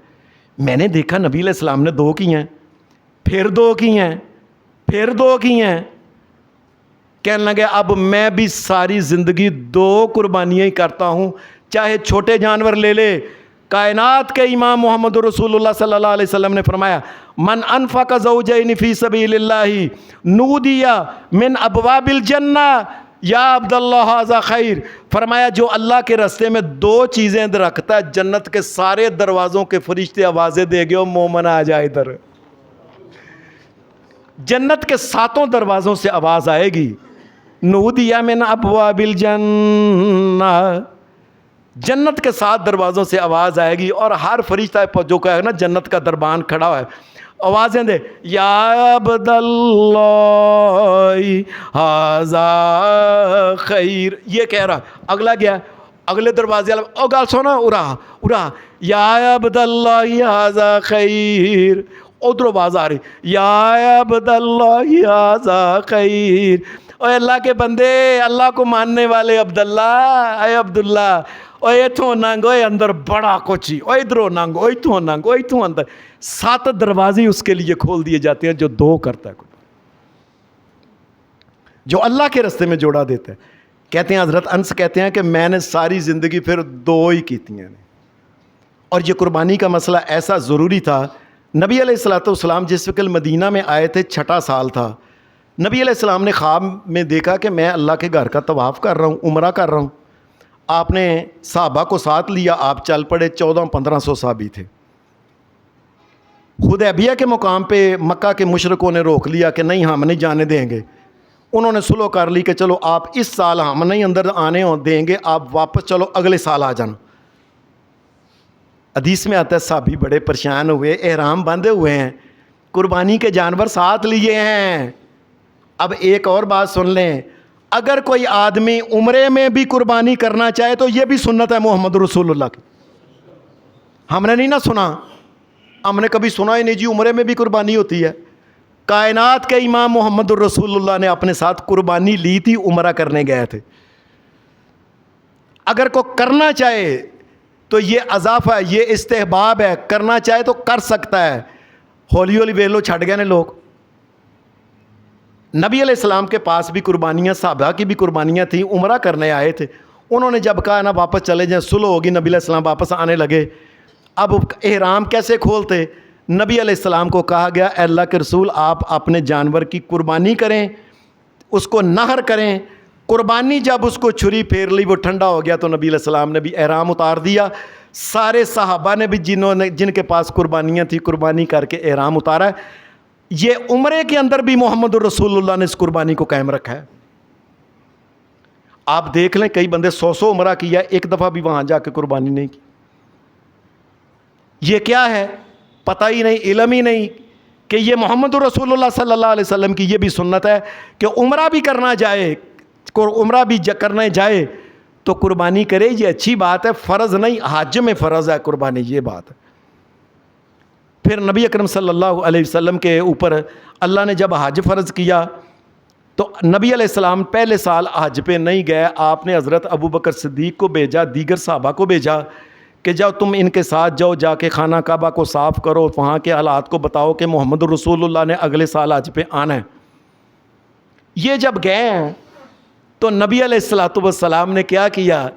میں نے دیکھا نبی علیہ السلام نے 2 کی ہیں، پھر 2 کی ہیں، پھر 2 کی ہیں۔ کہنے لگے اب میں بھی ساری زندگی 2 قربانیاں ہی کرتا ہوں، چاہے چھوٹے جانور لے لے۔ کائنات کے امام محمد رسول اللہ صلی اللہ علیہ وسلم نے فرمایا من انفق زوجین فی سبیل اللہ نودی من ابواب الجنہ یا عبداللہ ھذا خیر۔ فرمایا جو اللہ کے راستے میں 2 چیزیں رکھتا ہے، جنت کے سارے دروازوں کے فرشتے آوازیں دے گے، او مومن آ جائے ادھر۔ جنت کے 7 دروازوں سے آواز آئے گی، نودی من ابواب الجنہ، جنت کے 7 دروازوں سے آواز آئے گی، اور ہر فرشتہ جو کہے نا جنت کا دربان کھڑا ہے، آوازیں دے یا عبداللہ ھذا خیر، یہ کہہ رہا، اگلا گیا اگلے دروازے والا، او گال سونا ارا یا عبداللہ ھذا خیر، ادھر آواز آ رہی یا عبداللہ ھذا خیر۔ اے اللہ کے بندے، اللہ کو ماننے والے عبداللہ، اے عبداللہ، اوے اتھوں ننگ، اوے اندر بڑا کچھ ہی، اوے ادھروں ننگ، اوے اتھوں ننگ، اوے اتھوں اندر۔ 7 دروازے اس کے لیے کھول دیے جاتے ہیں جو 2 کرتا ہے، جو اللہ کے راستے میں جوڑا دیتا ہے۔ کہتے ہیں حضرت انس کہتے ہیں کہ میں نے ساری زندگی پھر 2 ہی کیتی ہیں، اور یہ قربانی کا مسئلہ ایسا ضروری تھا۔ نبی علیہ الصلوۃ والسلام جس وقت مدینہ میں آئے تھے، 6واں سال تھا، نبی علیہ السلام نے خواب میں دیکھا کہ میں اللہ کے گھر کا طواف کر رہا ہوں، عمرہ کر رہا ہوں۔ آپ نے صحابہ کو ساتھ لیا، آپ چل پڑے، 1400-1500 صحابی تھے۔ حدیبیہ کے مقام پہ مکہ کے مشرکوں نے روک لیا کہ نہیں ہم نہیں جانے دیں گے۔ انہوں نے صلح کر لی کہ چلو آپ اس سال ہم نہیں اندر آنے دیں گے، آپ واپس چلو اگلے سال آ جانا۔ حدیث میں آتا ہے صحابی بڑے پریشان ہوئے، احرام باندھے ہوئے ہیں، قربانی کے جانور ساتھ لیے ہیں۔ اب ایک اور بات سن لیں، اگر کوئی آدمی عمرے میں بھی قربانی کرنا چاہے تو یہ بھی سنت ہے محمد رسول اللہ کی۔ ہم نے نہیں نہ سنا، ہم نے کبھی سنا ہی نہیں جی عمرے میں بھی قربانی ہوتی ہے۔ کائنات کے امام محمد رسول اللہ نے اپنے ساتھ قربانی لی تھی، عمرہ کرنے گئے تھے۔ اگر کوئی کرنا چاہے تو یہ اضافہ ہے، یہ استحباب ہے، کرنا چاہے تو کر سکتا ہے۔ ہولی ہولی ویلو چھٹ گئے نے لوگ، نبی علیہ السلام کے پاس بھی قربانیاں، صحابہ کی بھی قربانیاں تھیں، عمرہ کرنے آئے تھے. انہوں نے جب کہا نا واپس چلے جائیں، صلح ہوگی، نبی علیہ السلام واپس آنے لگے. اب احرام کیسے کھولتے؟ نبی علیہ السلام کو کہا گیا اے اللہ کے رسول آپ اپنے جانور کی قربانی کریں، اس کو نہر کریں. قربانی جب اس کو چھری پھیر لی، وہ ٹھنڈا ہو گیا، تو نبی علیہ السلام نے بھی احرام اتار دیا. سارے صحابہ نے بھی جن کے پاس قربانیاں تھیں قربانی کر کے احرام اتارا ہے. یہ عمرے کے اندر بھی محمد الرسول اللہ نے اس قربانی کو قائم رکھا ہے. آپ دیکھ لیں کئی بندے 100 عمرہ کیا، ایک دفعہ بھی وہاں جا کے قربانی نہیں کی. یہ کیا ہے؟ پتہ ہی نہیں، علم ہی نہیں کہ یہ محمد الرسول اللہ صلی اللہ علیہ وسلم کی یہ بھی سنت ہے کہ عمرہ بھی کرنا جائے، عمرہ بھی کرنے جائے تو قربانی کرے. یہ اچھی بات ہے، فرض نہیں، حج میں فرض ہے قربانی، یہ بات ہے. پھر نبی اکرم صلی اللہ علیہ وسلم کے اوپر اللہ نے جب حج فرض کیا تو نبی علیہ السلام پہلے سال حج پہ نہیں گئے. آپ نے حضرت ابو بکر صدیق کو بھیجا، دیگر صحابہ کو بھیجا کہ جاؤ تم ان کے ساتھ جاؤ، جا کے خانہ کعبہ کو صاف کرو، وہاں کے حالات کو بتاؤ کہ محمد الرسول اللہ نے اگلے سال حج پہ آنا ہے. یہ جب گئے ہیں تو نبی علیہ السلام نے کیا کیا؟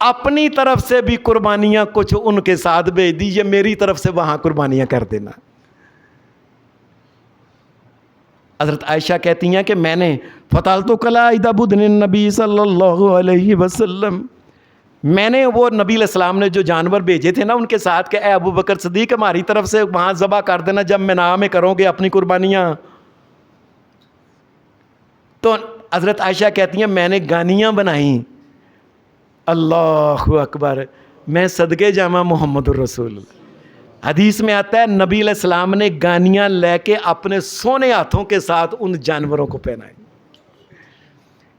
اپنی طرف سے بھی قربانیاں کچھ ان کے ساتھ بھیج دی، یہ میری طرف سے وہاں قربانیاں کر دینا. حضرت عائشہ کہتی ہیں کہ میں نے فَتَالْتُ قَلَائِدَ بُدْنِ النَّبِي صلی اللہ علیہ وسلم، میں نے وہ نبی علیہ السلام نے جو جانور بھیجے تھے نا ان کے ساتھ کہ اے ابو بکر صدیق ہماری طرف سے وہاں ذبح کر دینا جب مینا میں کرو گے اپنی قربانیاں. تو حضرت عائشہ کہتی ہیں میں نے گانیاں بنائیں. اللہ اکبر، میں صدقے جامع محمد الرسول. حدیث میں آتا ہے نبی علیہ السلام نے گانیاں لے کے اپنے سونے ہاتھوں کے ساتھ ان جانوروں کو پہنائیں.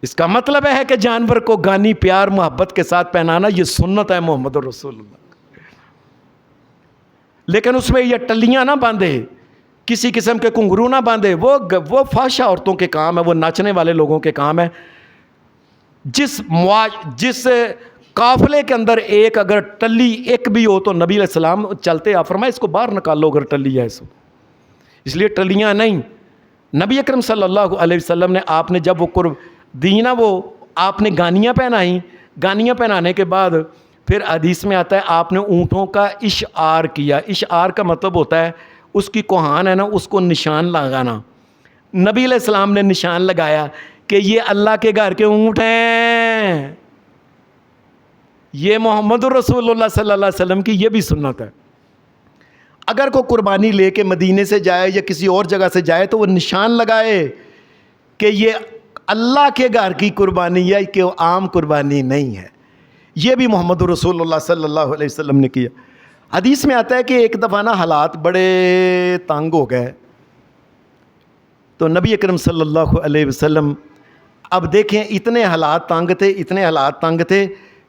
اس کا مطلب ہے کہ جانور کو گانی پیار محبت کے ساتھ پہنانا یہ سنت ہے محمد الرسول اللہ. لیکن اس میں یہ ٹلیاں نہ باندھے، کسی قسم کے کنگرو نہ باندھے، وہ فحشہ عورتوں کے کام ہے، وہ ناچنے والے لوگوں کے کام ہے. جس قافلے کے اندر ایک اگر ٹلی ایک بھی ہو تو نبی علیہ السلام چلتے آپ فرمائے اس کو باہر نکالو اگر ٹلی ہے اس لیے ٹلیاں نہیں. نبی اکرم صلی اللہ علیہ وسلم نے آپ نے جب وہ قرب دینا وہ آپ نے گانیاں پہنائیں. گانیاں پہنانے کے بعد پھر حدیث میں آتا ہے آپ نے اونٹوں کا اشعار کیا. اشعار کا مطلب ہوتا ہے اس کی کوہان ہے نا اس کو نشان لگانا. نبی علیہ السلام نے نشان لگایا کہ یہ اللہ کے گھر کے اونٹ ہیں. یہ محمد الرسول اللہ صلی اللہ علیہ وسلم کی یہ بھی سنت ہے. اگر کوئی قربانی لے کے مدینے سے جائے یا کسی اور جگہ سے جائے تو وہ نشان لگائے کہ یہ اللہ کے گھر کی قربانی ہے کہ وہ عام قربانی نہیں ہے. یہ بھی محمد الرسول اللہ صلی اللہ علیہ وسلم نے کیا. حدیث میں آتا ہے کہ ایک دفعہ نا حالات بڑے تنگ ہو گئے تو نبی اکرم صلی اللہ علیہ وسلم، اب دیکھیں اتنے حالات تنگ تھے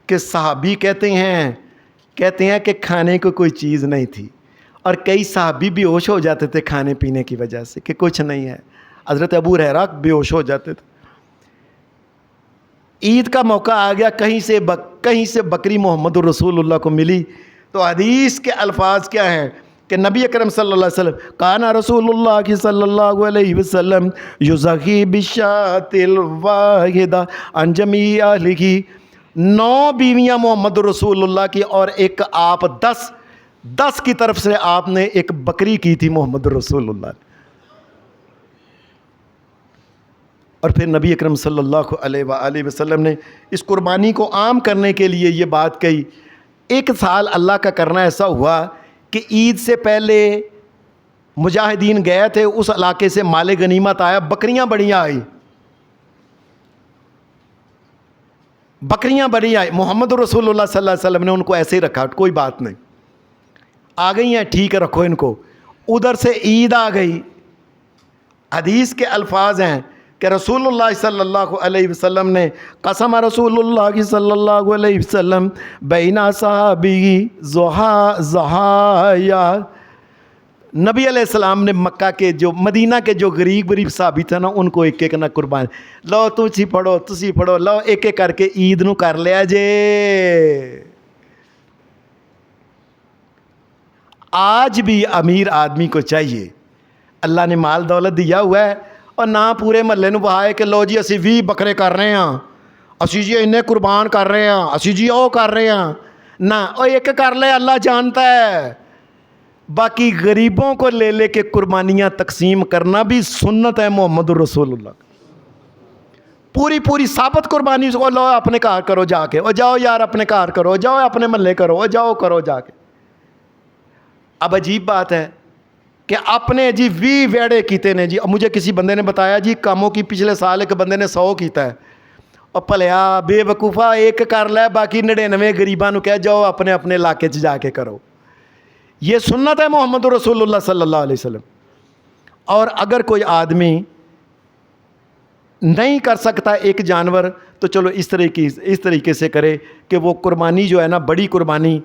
کہ صحابی کہتے ہیں کہ کھانے کو کوئی چیز نہیں تھی اور کئی صحابی بے ہوش ہو جاتے تھے کھانے پینے کی وجہ سے کہ کچھ نہیں ہے. حضرت ابو ہریرہ بے ہوش ہو جاتے تھے. عید کا موقع آ گیا، کہیں سے بکری محمد الرسول اللہ کو ملی تو حدیث کے الفاظ کیا ہیں کہ نبی اکرم صلی اللہ علیہ وسلم کانا رسول اللہ صلی اللہ علیہ وسلم یضحی بالشاۃ الواحدہ عن جمیع اہلہ. 9 بیویاں محمد رسول اللہ کی اور ایک آپ 10 کی طرف سے آپ نے ایک بکری کی تھی محمد رسول اللہ. اور پھر نبی اکرم صلی اللہ علیہ وآلہ وسلم نے اس قربانی کو عام کرنے کے لیے یہ بات کہی. ایک سال اللہ کا کرنا ایسا ہوا کہ عید سے پہلے مجاہدین گئے تھے، اس علاقے سے مال غنیمت آیا، بکریاں بڑیاں آئی. محمد رسول اللہ صلی اللہ علیہ وسلم نے ان کو ایسے ہی رکھا، کوئی بات نہیں، آ گئی ہیں ٹھیک ہے رکھو ان کو. ادھر سے عید آ گئی. حدیث کے الفاظ ہیں کہ رسول اللہ صلی اللہ علیہ وسلم نے قسم رسول اللہ صلی اللہ علیہ وسلم بین صحابی زہایا. نبی علیہ السلام نے مکہ کے جو مدینہ کے جو غریب صحابی تھے نا ان کو ایک ایک نہ قربان لو تسی پڑھو لو ایک ایک کر کے عید نو کر لیا جے. آج بھی امیر آدمی کو چاہیے، اللہ نے مال دولت دیا ہوا ہے اور نہ پورے محلے ਨੂੰ ਬਹਾਏ ਕਿ ਲੋ ਜੀ ਅਸੀਂ 20 ਬੱਕਰੇ ਕਰ ਰਹੇ ਹਾਂ, ਅਸੀਂ ਜੀ ਇੰਨੇ ਕੁਰਬਾਨ ਕਰ ਰਹੇ ਹਾਂ, ਅਸੀਂ ਜੀ ਉਹ ਕਰ ਰਹੇ ਹਾਂ। ਨਾ, ਉਹ ਇੱਕ ਕਰ ਲੈ, اللہ جانتا ہے۔ باقی غریبوں کو لے لے کے قربانیاں تقسیم کرنا بھی سنت ہے محمد رسول اللہ۔ پوری پوری ثابت قربانی کو لو اپنے کار کرو جا کے، اور جاؤ یار اپنے کار کرو، جاؤ اپنے محلے کرو، اور جاؤ کرو جا کے۔ اب عجیب بات ہے کہ اپنے جی 20 ویڑے کیتے نے جی، مجھے کسی بندے نے بتایا جی کاموں کی پچھلے سال ایک بندے نے 100 کیتا ہے، اور پلیا بے وقوفا ایک کر لے، باقی 99 غریباں نو کہہ جاؤ اپنے اپنے علاقے چ جا کے کرو۔ یہ سنت ہے محمد رسول اللہ صلی اللہ علیہ وسلم۔ اور اگر کوئی آدمی نہیں کر سکتا ایک جانور تو چلو اس طریقے سے کرے کہ وہ قربانی جو ہے نا، بڑی قربانی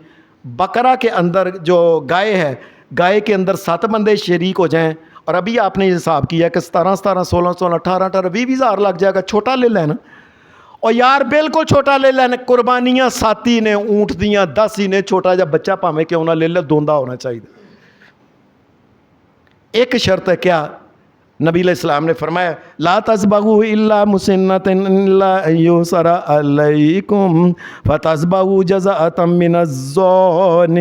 بقرہ کے اندر جو گائے ہے، گائے کے اندر 7 بندے شریک ہو جائیں، اور ابھی آپ نے یہ حساب کیا کہ 17 16 18 20 ہزار لگ جائے گا، چھوٹا لے لینا، اور یار بالکل چھوٹا لے لینا۔ قربانیاں 7 ہی نے، اونٹ دیاں 10 ہی نے، چھوٹا جا بچہ پاویں کیوں نہ لے لے، دوندا ہونا چاہیے۔ ایک شرط ہے، کیا؟ نبی علیہ السلام نے فرمایا لا تذبحوا الا مسنۃ الا یسر علیکم فتذبحوا جزاء من الظن۔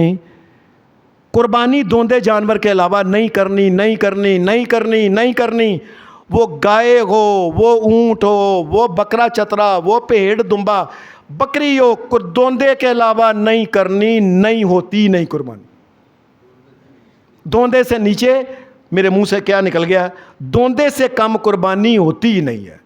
قربانی دوندے جانور کے علاوہ نہیں کرنی، نہیں کرنی، نہیں کرنی، نہیں کرنی۔ وہ گائے ہو، وہ اونٹ ہو، وہ بکرا چترا، وہ بھیڑ دمبا، بکری ہو، دوندے کے علاوہ نہیں کرنی، نہیں ہوتی نہیں قربانی۔ دوندے سے نیچے، میرے منہ سے کیا نکل گیا، دوندے سے کم قربانی ہوتی ہی نہیں ہے۔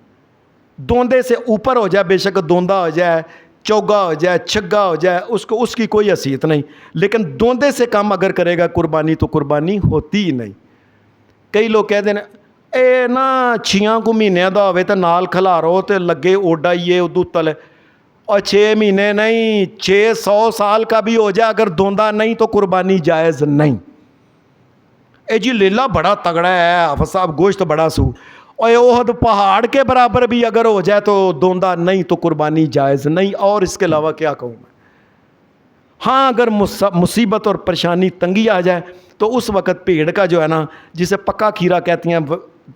دوندے سے اوپر ہو جائے، بے شک دوندا ہو جائے، چوگا ہو جائے، چھگا ہو جائے، اس کی کوئی حیثیت نہیں، لیکن دوندے سے کم اگر کرے گا قربانی تو قربانی ہوتی ہی نہیں۔ کئی لوگ کہہ دینا اے نا 6 کو مہینوں دا ہوئے تو نال کھلارو تے لگے اوڈائیے ادو تلے، اور 6 مہینے نہیں، 600 سال کا بھی ہو جائے اگر دوندا نہیں تو قربانی جائز نہیں۔ اے جی لیلا بڑا تگڑا ہے حافظ صاحب، گوشت بڑا سو، اور احد پہاڑ کے برابر بھی اگر ہو جائے تو دوندا نہیں تو قربانی جائز نہیں۔ اور اس کے علاوہ کیا کہوں میں؟ ہاں اگر مصیبت اور پریشانی تنگی آ جائے تو اس وقت بھیڑ کا جو ہے نا، جسے پکا کھیرا کہتی ہیں،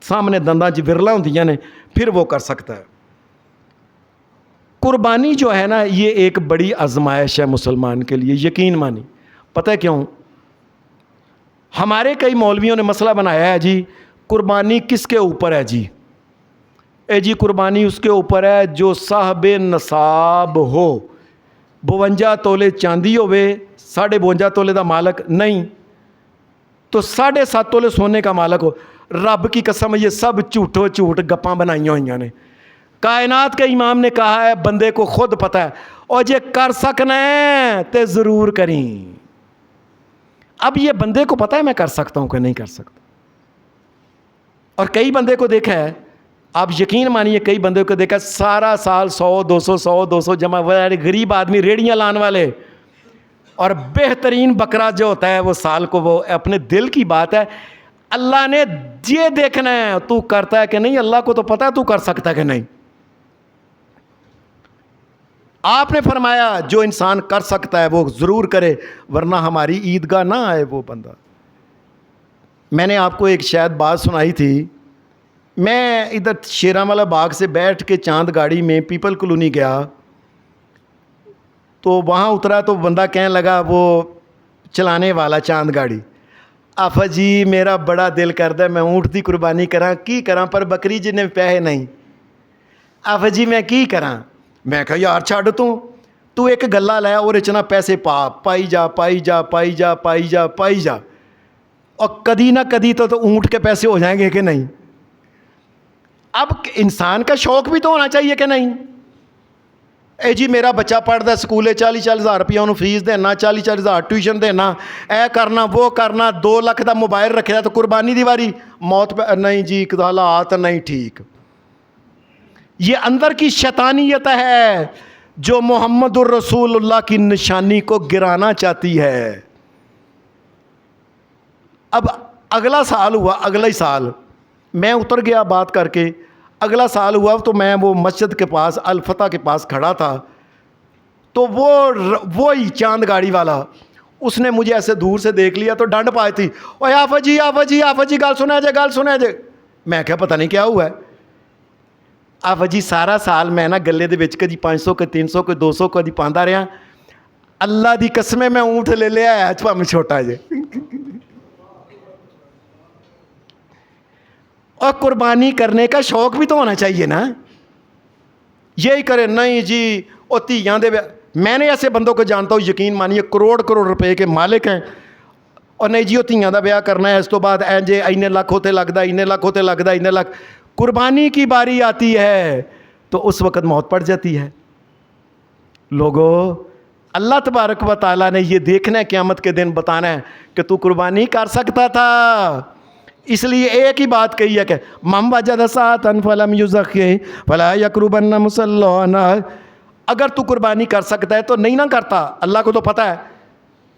سامنے دنداں چ ورلا ہوندیاں نے، پھر وہ کر سکتا ہے۔ قربانی جو ہے نا، یہ ایک بڑی آزمائش ہے مسلمان کے لیے، یقین مانی۔ پتہ ہے کیوں؟ ہمارے کئی مولویوں نے مسئلہ بنایا ہے جی قربانی کس کے اوپر ہے جی؟ اے جی قربانی اس کے اوپر ہے جو صاحب نصاب ہو، 52 تولے چاندی ہوئے، 52.5 تولے دا مالک نہیں تو 7.5 تولے سونے کا مالک ہو۔ رب کی قسم یہ سب جھوٹو جھوٹ گپاں بنائیاں ہوئیاں نے۔ کائنات کے امام نے کہا ہے بندے کو خود پتہ ہے، اور جے کر سکنا ہے تے ضرور کریں۔ اب یہ بندے کو پتہ ہے میں کر سکتا ہوں کہ نہیں کر سکتا، اور کئی بندے کو دیکھا ہے، آپ یقین مانیے کئی بندے کو دیکھا سارا سال 100 200 جمع، غریب آدمی ریڑیاں لان والے، اور بہترین بکرا جو ہوتا ہے وہ سال کو، وہ اپنے دل کی بات ہے، اللہ نے یہ دیکھنا ہے تو کرتا ہے کہ نہیں، اللہ کو تو پتہ ہے تو کر سکتا ہے کہ نہیں۔ آپ نے فرمایا جو انسان کر سکتا ہے وہ ضرور کرے، ورنہ ہماری عیدگاہ نہ آئے وہ بندہ۔ میں نے آپ کو ایک شاید بات سنائی تھی، میں ادھر شیراں والا باغ سے بیٹھ کے چاند گاڑی میں پیپل کالونی گیا تو وہاں اترا تو بندہ کہنے لگا، وہ چلانے والا چاند گاڑی، آفا جی میرا بڑا دل کردا ہے میں اونٹ دی قربانی کراں، کی کراں پر بکری جن پیسے نہیں، آفا جی میں کی کراں؟ میں کہا یار چھڈ تو ایک گلا لے اور اتنا پیسے پائی جا پائی جا پائی جا پائی جا پائی جا، اور کدی نہ کدی تو اونٹ کے پیسے ہو جائیں گے کہ نہیں۔ اب انسان کا شوق بھی تو ہونا چاہیے کہ نہیں۔ اے جی میرا بچہ پڑھتا ہے سکولے، 40 ہزار روپیہ انہوں فیس دینا، 40 ہزار ٹیوشن دینا، اے کرنا وہ کرنا، 2 لاکھ دا موبائل رکھا تو قربانی دی واری موت پہ نہیں جی، حالات نہیں ٹھیک۔ یہ اندر کی شیطانیت ہے جو محمد الرسول اللہ کی نشانی کو گرانا چاہتی ہے۔ اب اگلا سال ہوا، اگلا ہی سال میں اتر گیا بات کر کے، اگلا سال ہوا تو میں وہ مسجد کے پاس الفتح کے پاس کھڑا تھا، تو وہی چاند گاڑی والا اس نے مجھے ایسے دور سے دیکھ لیا تو ڈانٹ پائی تھی، اوے آفا جی آفا جی آفا جی گل سنے جے گل سنے جے۔ میں کیا پتہ نہیں کیا ہوا ہے. اب جی سارا سال میں نا گلے دے وچ کدی 500 کدی 300 کدی 200 کدی پاندا رہا. اللہ دی قسم میں اونٹ لے لیا ہے پاویں چھوٹا جے. اور قربانی کرنے کا شوق بھی تو ہونا چاہیے نا. یہی کرے نہیں جی وہ تھیاں دے. میں نے ایسے بندوں کو جانتا ہوں, یقین مانیے کروڑ روپے کے مالک ہیں, اور نہیں جی وہ تھیاں دا بیاہ کرنا ہے, اس تو بعد اے جے اینے لاکھ ہوتے لگتا, اینے لاکھ ہوتے لگتا, اینے لاکھ. قربانی کی باری آتی ہے تو اس وقت موت پڑ جاتی ہے. لوگو اللہ تبارک و تعالیٰ نے یہ دیکھنا ہے قیامت کے دن, بتانا ہے کہ تو قربانی کر سکتا تھا. اس لیے ایک ہی بات کہی ہے کہ من وجد ساعۃ فلم یزکی فلا یقربن مصلانا. اگر تو قربانی کر سکتا ہے تو نہیں نہ کرتا. اللہ کو تو پتہ ہے.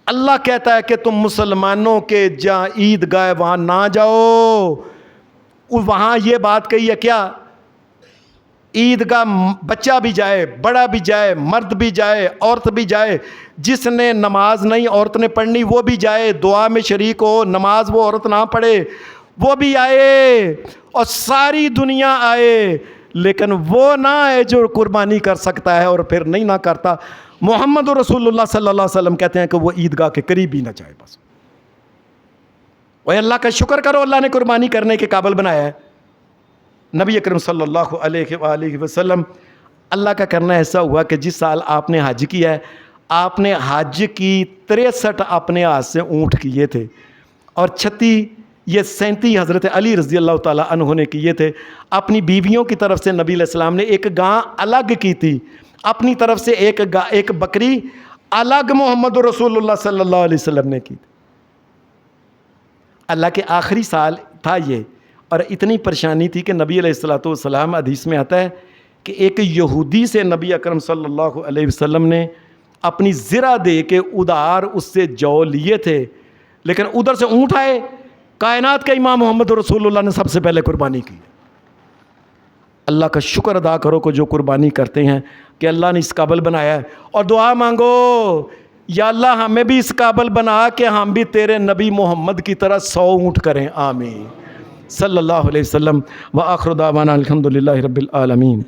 اللہ کہتا ہے کہ تم مسلمانوں کے جہاں عید گاہ وہاں نہ جاؤ. وہاں یہ بات کہی ہے کیا, عید گاہ بچہ بھی جائے, بڑا بھی جائے, مرد بھی جائے, عورت بھی جائے. جس نے نماز نہیں عورت نے پڑھنی وہ بھی جائے, دعا میں شریک ہو. نماز وہ عورت نہ پڑھے وہ بھی آئے, اور ساری دنیا آئے, لیکن وہ نہ آئے جو قربانی کر سکتا ہے اور پھر نہیں نہ کرتا. محمد رسول اللہ صلی اللہ علیہ وسلم کہتے ہیں کہ وہ عیدگاہ کے قریب ہی نہ جائے. بس وہ اللہ کا شکر کرو, اللہ نے قربانی کرنے کے قابل بنایا ہے. نبی اکرم صلی اللہ علیہ وآلہ وسلم, اللہ کا کرنا ایسا ہوا کہ جس سال آپ نے حج کیا ہے, آپ نے حج کی 63 اپنے ہاتھ سے اونٹ کیے تھے, اور 36 یہ 37 حضرت علی رضی اللہ تعالیٰ عنہ نے کیے تھے. اپنی بیویوں کی طرف سے نبی علیہ السلام نے ایک گاں الگ کی تھی, اپنی طرف سے ایک بکری الگ محمد رسول اللہ صلی اللہ علیہ وسلم نے کی تھی. اللہ کے آخری سال تھا یہ, اور اتنی پریشانی تھی کہ نبی علیہ السلام حدیث میں آتا ہے کہ ایک یہودی سے نبی اکرم صلی اللہ علیہ وسلم نے اپنی زرہ دے کے ادھار اس سے جو لیے تھے, لیکن ادھر سے اونٹ آئے. کائنات کا امام محمد رسول اللہ نے سب سے پہلے قربانی کی. اللہ کا شکر ادا کرو کہ جو قربانی کرتے ہیں کہ اللہ نے اس قابل بنایا ہے. اور دعا مانگو, یا اللہ ہمیں بھی اس قابل بنا کہ ہم بھی تیرے نبی محمد کی طرح 100 اونٹ کریں. آمین صلی اللہ علیہ وسلم. وآخر دعوانا الحمدللہ رب العالمین.